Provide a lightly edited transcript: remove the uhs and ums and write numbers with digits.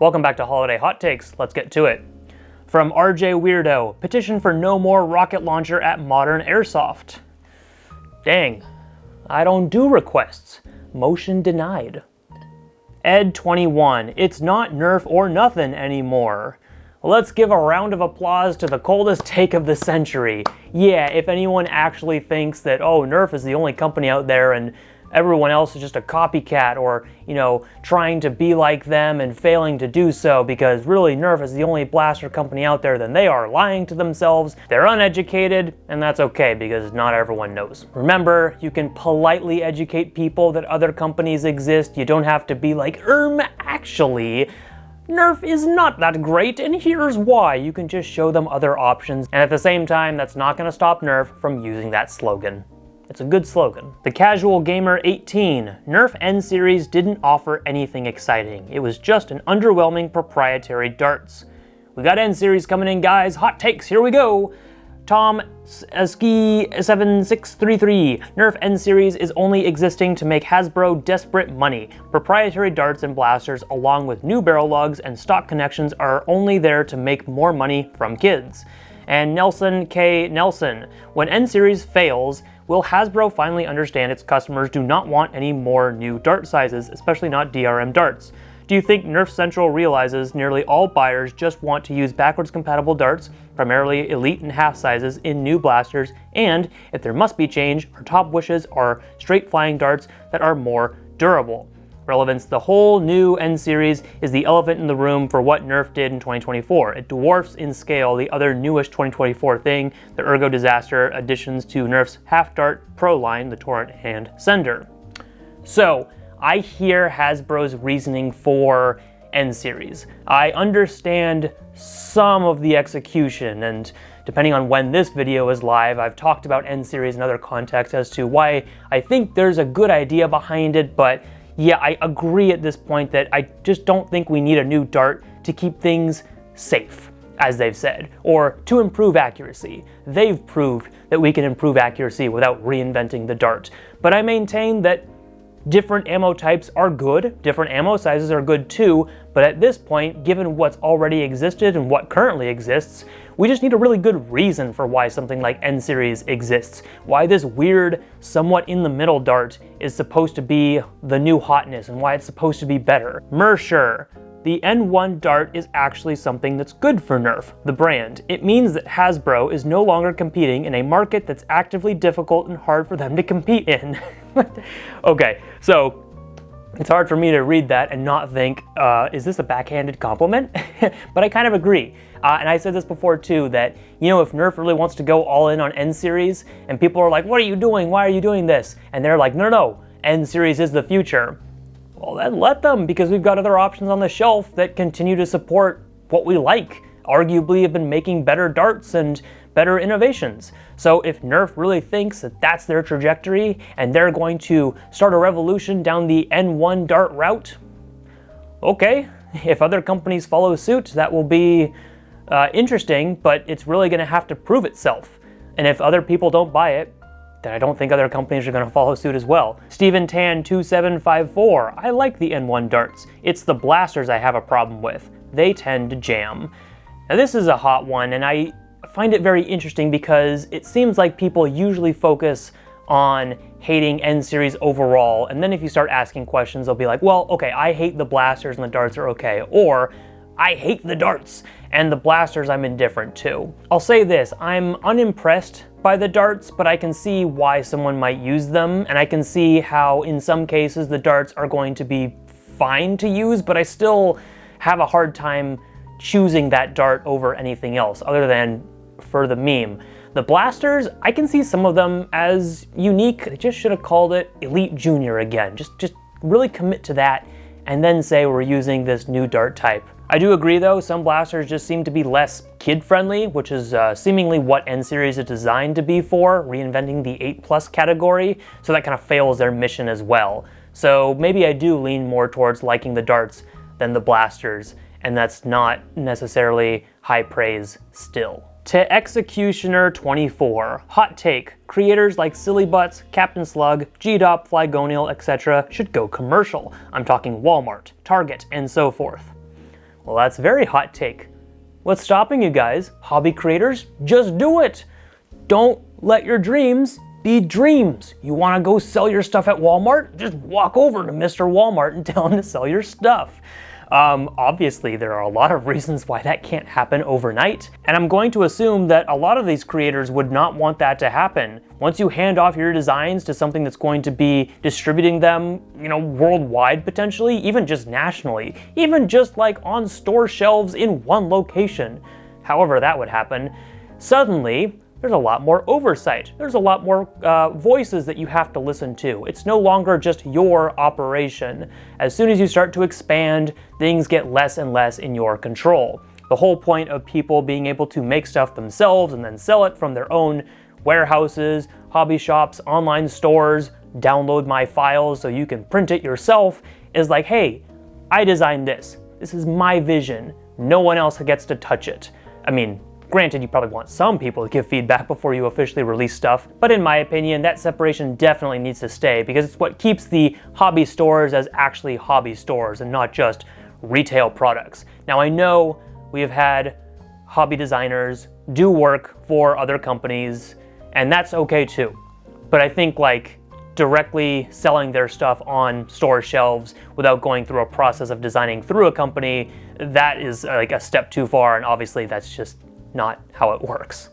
Welcome back to Holiday Hot Takes. Let's get to it. From RJ Weirdo, petition for no more rocket launcher at Modern Airsoft. Dang, I don't do requests. Motion denied. Ed21, it's not Nerf or Nothin anymore. Let's give a round of applause to the coldest take of the century. Yeah, if anyone actually thinks that, oh, Nerf is the only company out there and everyone else is just a copycat or, trying to be like them and failing to do so because really Nerf is the only blaster company out there, then they are lying to themselves. They're uneducated, and that's okay because not everyone knows. Remember, you can politely educate people that other companies exist. You don't have to be like, actually, Nerf is not that great, and here's why. You can just show them other options, and at the same time, that's not going to stop Nerf from using that slogan. It's a good slogan. The Casual Gamer 18, Nerf N-Series didn't offer anything exciting. It was just an underwhelming proprietary darts. We got N-Series coming in, guys. Hot takes, here we go. Tom Ski 7633, Nerf N-Series is only existing to make Hasbro desperate money. Proprietary darts and blasters along with new barrel lugs and stock connections are only there to make more money from kids. And Nelson K. Nelson, when N-Series fails, will Hasbro finally understand its customers do not want any more new dart sizes, especially not DRM darts? Do you think Nerf Central realizes nearly all buyers just want to use backwards compatible darts, primarily elite and half sizes, in new blasters, and if there must be change, our top wishes are straight flying darts that are more durable? Relevance, the whole new N-Series is the elephant in the room for what Nerf did in 2024. It dwarfs in scale the other newish 2024 thing, the Ergo Disaster additions to Nerf's half-dart pro line, the Torrent and Sender. So, I hear Hasbro's reasoning for N-Series. I understand some of the execution, and depending on when this video is live, I've talked about N-Series in other contexts as to why I think there's a good idea behind it, but yeah, I agree at this point that I just don't think we need a new dart to keep things safe, as they've said, or to improve accuracy. They've proved that we can improve accuracy without reinventing the dart. But I maintain that different ammo types are good, different ammo sizes are good too, but at this point, given what's already existed and what currently exists, we just need a really good reason for why something like N-Series exists, why this weird, somewhat in-the-middle dart is supposed to be the new hotness and why it's supposed to be better. Mersher. The N1 dart is actually something that's good for Nerf, the brand. It means that Hasbro is no longer competing in a market that's actively difficult and hard for them to compete in. Okay, so it's hard for me to read that and not think, is this a backhanded compliment? But I kind of agree. And I said this before too, that, if Nerf really wants to go all in on N-Series, and people are like, what are you doing? Why are you doing this? And they're like, no, N-Series is the future. Well, then let them, because we've got other options on the shelf that continue to support what we like, arguably have been making better darts and better innovations. So if Nerf really thinks that that's their trajectory and they're going to start a revolution down the N1 dart route, okay, if other companies follow suit, that will be interesting, but it's really going to have to prove itself. And if other people don't buy it, then I don't think other companies are going to follow suit as well. Steven Tan 2754, I like the N1 darts. It's the blasters I have a problem with. They tend to jam. Now this is a hot one, and I find it very interesting because it seems like people usually focus on hating N-Series overall, and then if you start asking questions, they'll be like, well, okay, I hate the blasters and the darts are okay, or I hate the darts and the blasters I'm indifferent to. I'll say this, I'm unimpressed by the darts, but I can see why someone might use them, and I can see how in some cases the darts are going to be fine to use, but I still have a hard time choosing that dart over anything else other than for the meme. The blasters, I can see some of them as unique. They just should have called it Elite Junior again. Just really commit to that and then say we're using this new dart type. I do agree though, some blasters just seem to be less kid-friendly, which is seemingly what N-Series is designed to be for, reinventing the 8+ category, so that kind of fails their mission as well. So maybe I do lean more towards liking the darts than the blasters, and that's not necessarily high praise still. To Executioner 24, hot take, creators like Silly Butts, Captain Slug, G-Dop, Flygonial, etc. should go commercial. I'm talking Walmart, Target, and so forth. Well, that's a very hot take. What's stopping you guys? Hobby creators? Just do it! Don't let your dreams be dreams. You want to go sell your stuff at Walmart? Just walk over to Mr. Walmart and tell him to sell your stuff. Obviously, there are a lot of reasons why that can't happen overnight, and I'm going to assume that a lot of these creators would not want that to happen. Once you hand off your designs to something that's going to be distributing them, worldwide potentially, even just nationally, even just like on store shelves in one location, however that would happen, suddenly there's a lot more oversight. There's a lot more voices that you have to listen to. It's no longer just your operation. As soon as you start to expand, things get less and less in your control. The whole point of people being able to make stuff themselves and then sell it from their own warehouses, hobby shops, online stores, download my files so you can print it yourself, is like, hey, I designed this. This is my vision. No one else gets to touch it. I mean, granted, you probably want some people to give feedback before you officially release stuff, but in my opinion, that separation definitely needs to stay because it's what keeps the hobby stores as actually hobby stores and not just retail products. Now, I know we have had hobby designers do work for other companies, and that's okay too. But I think directly selling their stuff on store shelves without going through a process of designing through a company, that is a step too far, and obviously that's just not how it works.